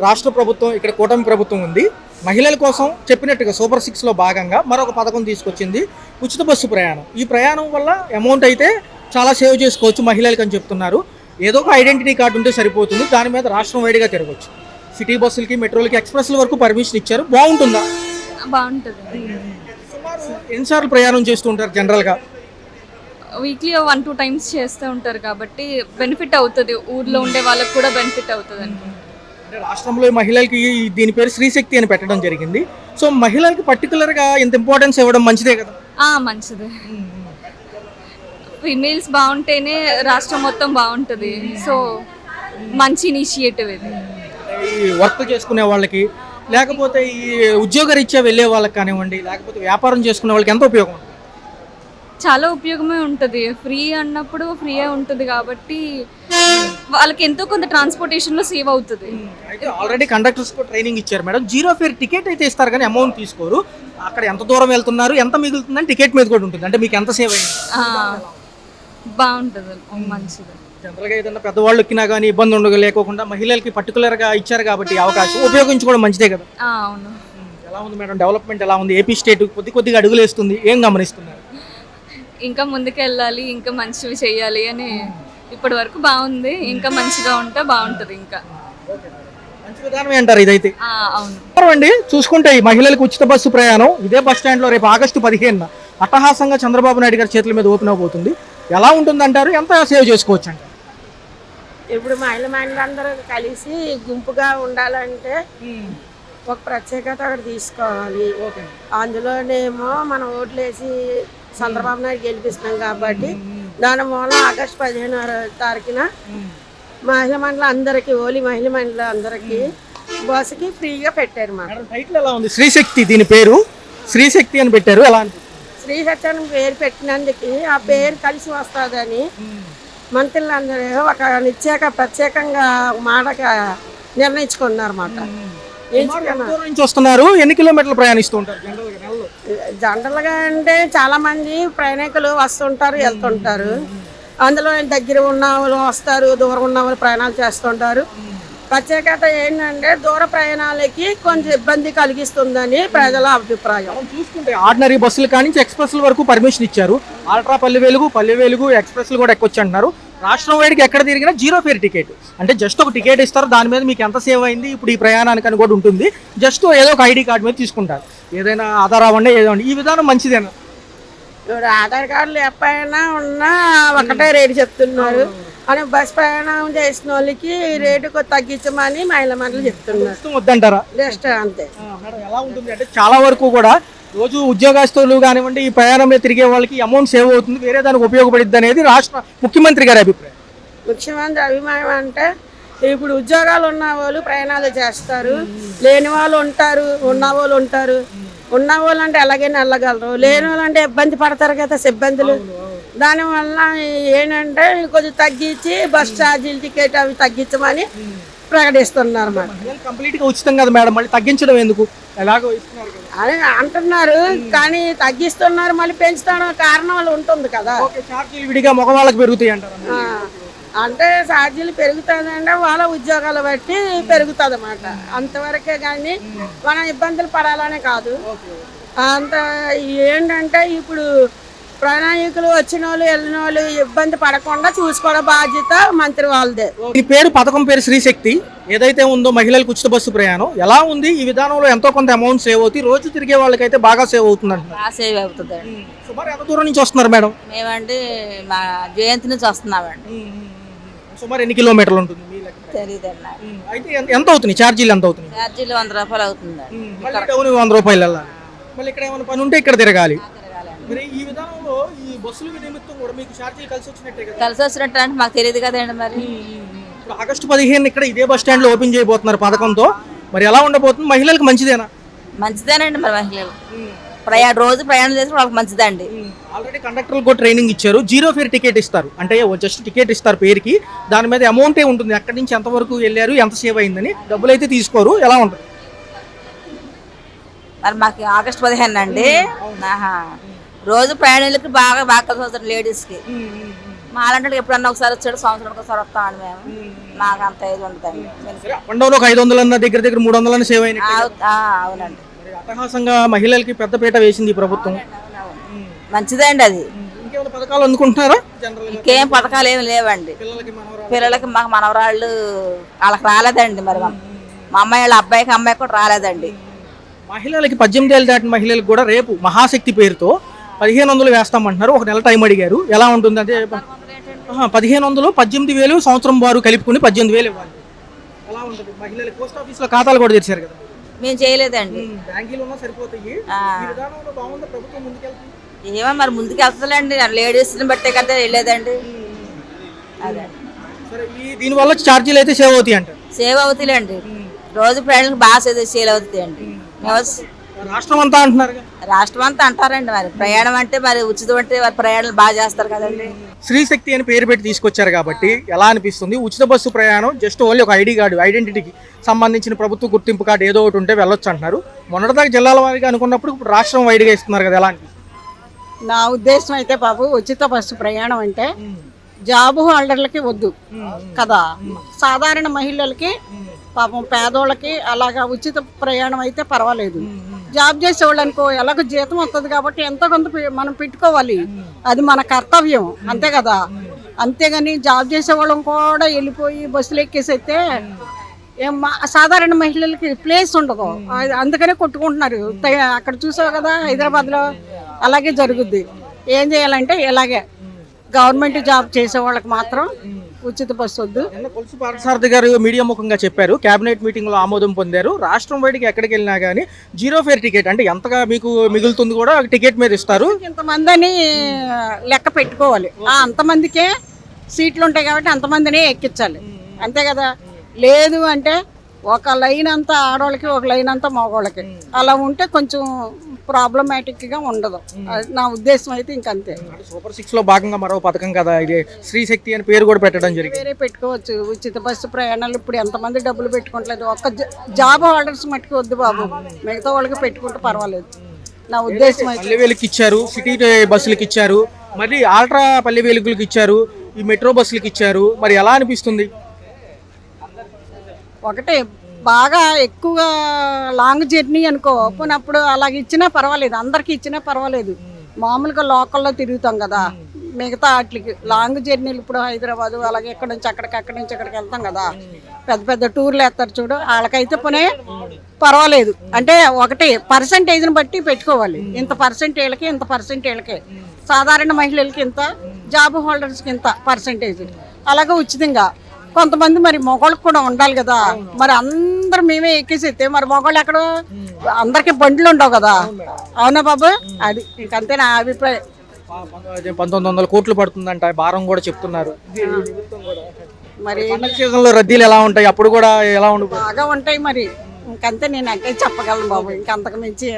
రాష్ట్ర ప్రభుత్వం ఇక్కడ కూటమి ప్రభుత్వం ఉంది. మహిళల కోసం చెప్పినట్టుగా సూపర్ 6లో భాగంగా మరొక పథకం తీసుకొచ్చింది, ఉచిత బస్సు ప్రయాణం. ఈ ప్రయాణం వల్ల అమౌంట్ అయితే చాలా సేవ్ చేసుకోవచ్చు మహిళలకు అని చెప్తున్నారు. ఏదో ఒక ఐడెంటిటీ కార్డు ఉంటే సరిపోతుంది, దాని మీద రాష్ట్రం వైడ్గా తిరగవచ్చు. సిటీ బస్సులకి, మెట్రోలకి, ఎక్స్ప్రెస్ల వరకు పర్మిషన్ ఇచ్చారు. బాగుంటుందా? బాగుంటుంది. సుమారు ఎన్నిసార్లు ప్రయాణం చేస్తూ ఉంటారు జనరల్గా? వీక్లీ 1-2 టైమ్స్ చేస్తూ ఉంటారు కాబట్టి బెనిఫిట్ అవుతుంది, ఊర్లో ఉండే వాళ్ళకి కూడా బెనిఫిట్ అవుతుంది అనుకుంటున్నాను. అంటే రాష్ట్రంలో మహిళలకి దీని పేరు శ్రీశక్తి అని పెట్టడం జరిగింది. సో మహిళలకి పర్టికులర్గా ఇంత ఇంపార్టెన్స్ ఇవ్వడం మంచిదే కదా? మంచిదే. ఫీమేల్స్ బాగుంటేనే రాష్ట్రం మొత్తం బాగుంటుంది. సో మంచి ఇనిషియేటివ్ ఇది. ఈ వర్క్ చేసుకునే వాళ్ళకి, లేకపోతే ఈ ఉద్యోగరీత్యా వెళ్ళే వాళ్ళకి కానివ్వండి, లేకపోతే వ్యాపారం చేసుకునే వాళ్ళకి ఎంత ఉపయోగం? చాలా ఉపయోగమే ఉంటుంది. ఫ్రీ అన్నప్పుడు ఫ్రీయే ఉంటుంది కాబట్టి వాళ్ళకి ఎంతో కొంత ట్రాన్స్పోర్టేషన్లో సేవ్ అవుతుంది. అయితే ఆల్రెడీ కండక్టర్స్ కూడా ట్రైనింగ్ ఇచ్చారు మేడం. జీరో ఫేర్ టికెట్ అయితే ఇస్తారు కానీ అమౌంట్ తీసుకోరు. అక్కడ ఎంత దూరం వెళ్తున్నారు, ఎంత మిగులుతుందని టికెట్ మీద కూడా ఉంటుంది. అంటే మీకు ఎంత సేవ్ అయింది? బాగుంటుంది, మంచిది. జనరల్గా ఏదైనా పెద్దవాళ్ళు ఎక్కినా కానీ ఇబ్బంది ఉండగా లేకోకుండా మహిళలకి పర్టికులర్గా ఇచ్చారు కాబట్టి అవకాశం ఉపయోగించుకోవడం మంచిదే కదా? అవును. ఎలా ఉంది మేడం డెవలప్మెంట్? ఎలా ఉంది? ఏపీ స్టేట్ కొద్దిగా అడుగులు వేస్తుంది, ఏం గమనిస్తున్నారు? ఇంకా ముందుకు వెళ్ళాలి, ఇంకా మంచివి చేయాలి అని ఇప్పటి వరకు బాగుంది. ఇంకా మంచిగా ఉంటే బాగుంటుంది. ఇంకా మంచి విధానం అంటారు ఇదైతే. అవును అండి. చూసుకుంటే ఈ మహిళలకు ఉచిత బస్సు ప్రయాణం ఇదే బస్ స్టాండ్లో రేపు ఆగస్టు 15న అట్టహాసంగా చంద్రబాబు నాయుడు గారి చేతుల మీద ఓపెన్ అవబోతుంది. ఎలా ఉంటుంది అంటారు? ఎంత సేవ్ చేసుకోవచ్చు అంటారు? ఇప్పుడు మహిళలందరూ కలిసి గుంపుగా ఉండాలంటే ఒక ప్రత్యేకత అక్కడ తీసుకోవాలి. అందులోనేమో మనం ఓట్లు వేసి చంద్రబాబు నాయుడు గెలిపిస్తున్నాం కాబట్టి దాని మూలం ఆగస్టు 15వ తారీఖున మహిళా మండలి అందరికీ, ఓలీ మహిళా మండలి అందరికీ బస్సుకి ఫ్రీగా పెట్టారు. మాట టైటిల్ ఎలా ఉంది? శ్రీశక్తి, దీని పేరు శ్రీశక్తి అని పెట్టారు. ఎలా అనిపిస్తుంది? శ్రీశక్తి అని పేరు పెట్టినందుకు ఆ పేరు కలిసి వస్తుందని మంత్రులందరూ ఒక ప్రత్యేకంగా మాటగా నిర్ణయించుకున్నారు అన్నమాట. వస్తున్నారు. ఎన్ని కిలోమీటర్లు ప్రయాణిస్తూ ఉంటారు జనరల్గా? అంటే చాలా మంది ప్రయాణికులు వస్తుంటారు, వెళ్తుంటారు. అందులో దగ్గర ఉన్న వాళ్ళు వస్తారు, దూరం ఉన్న వాళ్ళు ప్రయాణాలు చేస్తుంటారు. ప్రత్యేకత ఏంటంటే దూర ప్రయాణాలకి కొంచెం ఇబ్బంది కలిగిస్తుందని ప్రజల అభిప్రాయం. చూసుకుంటే ఆర్డినరీ బస్సులు కానీ ఎక్స్ప్రెస్ల వరకు పర్మిషన్ ఇచ్చారు. అల్ట్రా పల్లె వెలుగు ఎక్స్ప్రెస్లు కూడా ఎక్కొచ్చు అంటున్నారు. రాష్ట్రం వైడ్కి ఎక్కడ తిరిగినా జీరో ఫేర్ టికెట్. అంటే జస్ట్ ఒక టికెట్ ఇస్తారు, దాని మీద మీకు ఎంత సేవ్ అయింది ఇప్పుడు ఈ ప్రయాణానికి అని కూడా ఉంటుంది. జస్ట్ ఏదో ఒక ఐడి కార్డు మీద తీసుకుంటారు. ఏదైనా ఆధార్ అవ్వండి, ఏదో ఈ విధానం మంచిదేనా? ఆధార్ కార్డు లేకపోయినా ఉన్నా ఒకటే రేటు చెప్తున్నారు అని బస్ ప్రయాణం చేసిన వాళ్ళకి రేటు తగ్గించమని మహిళా మండలి చెప్తున్నారు. వద్దంటారా? జస్ట్ అంతే. ఎలా ఉంటుంది అంటే చాలా వరకు కూడా రోజు ఉద్యోగస్తులు కానివ్వండి, ఈ ప్రయాణం మీద తిరిగే వాళ్ళకి అమౌంట్ సేవ్ అవుతుంది, వేరే దానికి ఉపయోగపడుద్ది అనేది రాష్ట్ర ముఖ్యమంత్రి గారి అభిప్రాయం. ముఖ్యమంత్రి అభిప్రాయం అంటే ఇప్పుడు ఉద్యోగాలు ఉన్న వాళ్ళు ప్రయాణాలు చేస్తారు, లేని వాళ్ళు ఉంటారు, ఉన్న వాళ్ళు ఉంటారు. ఉన్న వాళ్ళు అంటే ఎలాగైనా వెళ్ళగలరు, లేని వాళ్ళు అంటే ఇబ్బంది పడతారు కదా సిబ్బందులు. దానివల్ల ఏంటంటే కొంచెం తగ్గించి బస్ ఛార్జీలు, టికెట్ అవి తగ్గించమని ప్రకటిస్తున్నారు. కంప్లీట్గా ఉచితం కదా మేడం, మళ్ళీ తగ్గించడం ఎందుకు? ఎలాగో అని అంటున్నారు కానీ తగ్గిస్తున్నారు, మళ్ళీ పెంచుతాను కారణం వాళ్ళు ఉంటుంది కదా. విడిగా మగవాళ్ళకి పెరుగుతాయి అంటారు. అంటే ఛార్జీలు పెరుగుతుందంటే వాళ్ళ ఉద్యోగాలు బట్టి పెరుగుతుంది అన్నమాట. అంతవరకే కానీ మనం ఇబ్బందులు పడాలనే కాదు. అంత ఏంటంటే ఇప్పుడు ప్రయాణికులు వచ్చిన వాళ్ళు వెళ్ళిన వాళ్ళు ఇబ్బంది పడకుండా చూసుకోవడం బాధ్యత మంత్రి వాళ్ళదే. ఈ పథకం పేరు శ్రీశక్తి ఏదైతే ఉందో మహిళలకు ఉచిత బస్సు ప్రయాణం ఎలా ఉంది? ఈ విధానంలో ఎంతో కొంత అమౌంట్ సేవ్ అవుతుంది, రోజు తిరిగే వాళ్ళకైతే బాగా సేవ్ అవుతుంది అంటున్నారు. సేవ్ అవుతుంది. సుమారు ఎంత దూరం నుంచి వస్తున్నారు మేడం? మేమండి మా జయంతి నుంచి వస్తున్నామండి. సుమారు ఎన్ని కిలోమీటర్లు ఉంటుంది? తెలియదండి. అయితే ఎంత అవుతుంది ఛార్జీలు? ఎంత అవుతుంది? ఛార్జీలు 100 రూపాయలు అవుతుంది. 100 రూపాయలు వెళ్ళాలి, మళ్ళీ ఇక్కడ ఏమైనా పని ఉంటే ఇక్కడ తిరగాలి. మరి ఈ విధానంలో ఈ బస్సుల నిమిత్తం కూడా మీకు ఛార్జీలు కలిసి వచ్చినట్టే కదా? కలిసి వచ్చినట్టు అంటే మాకు తెలియదు కదండి. మరి ఆగస్టు 15 ఇక్కడ ఇదే బస్ స్టాండ్ లో ఓపెన్ చేయబోతున్నారు పథకంతో. మరి ఎలా ఉండబోతుంది? మహిళలకు మంచిదేనా? మంచిదేనండి. మరి మహిళలు రోజు ప్రయాణం చేసి వాళ్ళకి మంచిదండి. ఆల్రెడీ కండక్టర్లు కూడా ట్రైనింగ్ ఇచ్చారు. జీరో ఫేర్ టికెట్ ఇస్తారు, అంటే జస్ట్ టికెట్ ఇస్తారు పేరుకి, దాని మీద అమౌంటే ఉంటుంది. ఎక్కడి నుంచి ఎంతవరకు వెళ్ళారు, ఎంత సేవ్ అయిందని, డబ్బులు అయితే తీసుకోరు. ఎలా ఉంటుంది? మరి మాకు ఆగస్టు 15 అండి. రోజు ప్రయాణికులకి బాగా కలిసి వస్తారు లేడీస్కి. మా అలాంటి ఎప్పుడన్నా ఒకసారి వచ్చాడు, సంవత్సరానికి ఒకసారి వస్తామని మేము. మాకు అంత ఇది ఉండదండి. సరే అప్ అండ్ డౌన్ ఒక 500 అన్న దగ్గర దగ్గర 300 అన్న సేవ్ అయినట్టు. అవునండి. మరి అట్టహాసంగా మహిళలకి పెద్దపీట వేసింది ఈ ప్రభుత్వం. మంచిదండి అది. ఇంకేమైనా పథకాలు అందుకుంటున్నారా జనరల్ గా? ఇంకేం పథకాలు ఏమి లేవండి. పిల్లలకి మనవరాలు పిల్లలకి మాకు మనవరాళ్ళు వాళ్ళకి రాలేదండి. మరి మా అమ్మాయి వాళ్ళ అబ్బాయికి అమ్మాయి కూడా రాలేదండి. మహిళలకి 18 ఏళ్ళు దాటిన మహిళలకు కూడా రేపు మహాశక్తి పేరుతో 1500 వేస్తామంటున్నారు. ఒక నెల టైం అడిగారు. ఎలా ఉంటుంది అంటే 1500 18,000 సంవత్సరం వారు కలుపుకుని 18,000 ఇవ్వాలి. ఎలా ఉంటుంది మహిళలు? పోస్ట్ ఆఫీస్ లో ఖాతాలు కూడా తెరిచారు కదా. మేము చేయలేదండి. బ్యాంకీలు ఉన్నా సరిపోతాయి. ఆ. ఈ విధానంలో బాగుందా? ప్రభుత్వం ముందుకెళ్తుంది. ఏమో మరి ముందుకు వెళ్తుందండి. లేడీస్ని బట్టే కదా వెళ్ళేదండి. అదే సరే దీనివల్ల ఛార్జీలు అయితే సేవ్ అవుతాయి అంటారు. సేవ్ అవుతాయండి. రోజు ప్రయాణాలకు బాగా సేవ్ అవుతాయండి. రాష్ట్రం అంతా అంటున్నారు. రాష్ట్రం అంతా అంటారండి. మరి ప్రయాణం అంటే మరి ఉచితం అంటే మరి ప్రయాణాలు బాగా చేస్తారు కదండి. శ్రీశక్తి అని పేరు పెట్టి తీసుకొచ్చారు కాబట్టి ఎలా అనిపిస్తుంది? ఉచిత బస్సు ప్రయాణం జస్ట్ ఓన్లీ ఒక ఐడి కార్డు, ఐడెంటిటీకి సంబంధించిన ప్రభుత్వ గుర్తింపు కార్డు ఏదో ఒకటి ఉంటే వెళ్ళొచ్చు అంటున్నారు. మొన్నటిదాకా జిల్లాల వారీగా అనుకున్నప్పుడు ఇప్పుడు రాష్ట్రం వైడ్గా ఇస్తున్నారు కదా, ఎలా అనిపిస్తుంది? నా ఉద్దేశం అయితే బాబు, ఉచిత బస్సు ప్రయాణం అంటే జాబ్ హోల్డర్లకి వద్దు కదా, సాధారణ మహిళలకి, పాపం పేదోళ్ళకి అలాగా ఉచిత ప్రయాణం అయితే పర్వాలేదు. జాబ్ చేసేవాళ్ళు అనుకో ఎలాగో జీతం వస్తుంది కాబట్టి ఎంతో కొంత మనం పెట్టుకోవాలి. అది మన కర్తవ్యం, అంతే కదా. అంతేగాని జాబ్ చేసేవాళ్ళం కూడా వెళ్ళిపోయి బస్సులు ఎక్కేసి అయితే సాధారణ మహిళలకి ప్లేస్ ఉండదు. అందుకనే కొట్టుకుంటున్నారు. అక్కడ చూసావు కదా హైదరాబాద్లో, అలాగే జరుగుద్ది. ఏం చేయాలంటే ఇలాగే గవర్నమెంట్ జాబ్ చేసే వాళ్ళకి మాత్రం ఉచిత బస్సు వద్దు. కొలుసు పార్థసారథి గారు మీడియా ముఖంగా చెప్పారు, కేబినెట్ మీటింగ్ లో ఆమోదం పొందారు. రాష్ట్రం బయటికి ఎక్కడికి వెళ్ళినా కానీ 0 ఫేర్ టికెట్ అంటే ఎంతగా మీకు మిగులుతుంది కూడా టికెట్ మీద ఇస్తారు. ఇంతమంది అని లెక్క పెట్టుకోవాలి. అంతమందికే సీట్లు ఉంటాయి కాబట్టి అంతమందినే ఎక్కించాలి, అంతే కదా. లేదు అంటే ఒక లైన్ అంతా ఆడవాళ్ళకి, ఒక లైన్ అంతా మగవాళ్ళకి, అలా ఉంటే కొంచెం ప్రాబ్లమాటిక్ గా ఉండదు. నా ఉద్దేశం అయితే ఇంకంతే. సూపర్ 6 లో భాగంగా మరో పథకం కదా ఇది, శ్రీశక్తి అని పేరు కూడా పెట్టడం జరిగింది. వేరే పెట్టుకోవచ్చు ఉచిత బస్సు ప్రయాణాలు. ఇప్పుడు ఎంతమంది డబ్బులు పెట్టుకోవట్లేదు. ఒక్క జాబ్ హోల్డర్స్ మట్టుకు వద్దు బాబు, మిగతా వాళ్ళకి పెట్టుకుంటే పర్వాలేదు. నా ఉద్దేశం అయితే పల్లె వెలుగుకి ఇచ్చారు, సిటీ బస్సులకి ఇచ్చారు, మళ్ళీ ఆల్ట్రా పల్లె వెలుగులకి ఇచ్చారు, ఈ మెట్రో బస్సులకి ఇచ్చారు. మరి ఎలా అనిపిస్తుంది? ఒకటే బాగా ఎక్కువగా లాంగ్ జర్నీ అనుకో, పోయినప్పుడు అలాగ ఇచ్చినా పర్వాలేదు, అందరికి ఇచ్చినా పర్వాలేదు. మామూలుగా లోకల్లో తిరుగుతాం కదా, మిగతా వాటికి లాంగ్ జర్నీలు ఇప్పుడు హైదరాబాదు అలాగే ఎక్కడి నుంచి అక్కడికి, అక్కడి నుంచి అక్కడికి వెళ్తాం కదా, పెద్ద పెద్ద టూర్లు వేస్తారు చూడు, వాళ్ళకైతే పోనీ పర్వాలేదు. అంటే ఒకటి పర్సంటేజ్ని బట్టి పెట్టుకోవాలి. ఇంత పర్సంటేజ్లకి, ఇంత పర్సంటేజ్లకి, సాధారణ మహిళలకి ఇంత, జాబ్ హోల్డర్స్కి ఇంత పర్సంటేజ్, అలాగే ఉచితంగా. కొంతమంది మరి మగవాళ్ళకి కూడా ఉండాలి కదా, మరి అందరు మేమే ఎక్కేసితే మరి మగవాళ్ళు ఎక్కడ, అందరికి బండ్లు ఉండవు కదా. అవునా బాబు? అది ఇంకంతే నా అభిప్రాయం. 1900 కోట్లు పడుతుందంట భారం కూడా చెప్తున్నారు. మరి పండగ సీజన్ లో రద్దీలు ఎలా ఉంటాయి? అప్పుడు కూడా ఎలా ఉండు? బాగా ఉంటాయి మరి. ఇంకంతే నేను అంటే చెప్పగలను బాబు, ఇంకంతకు మించి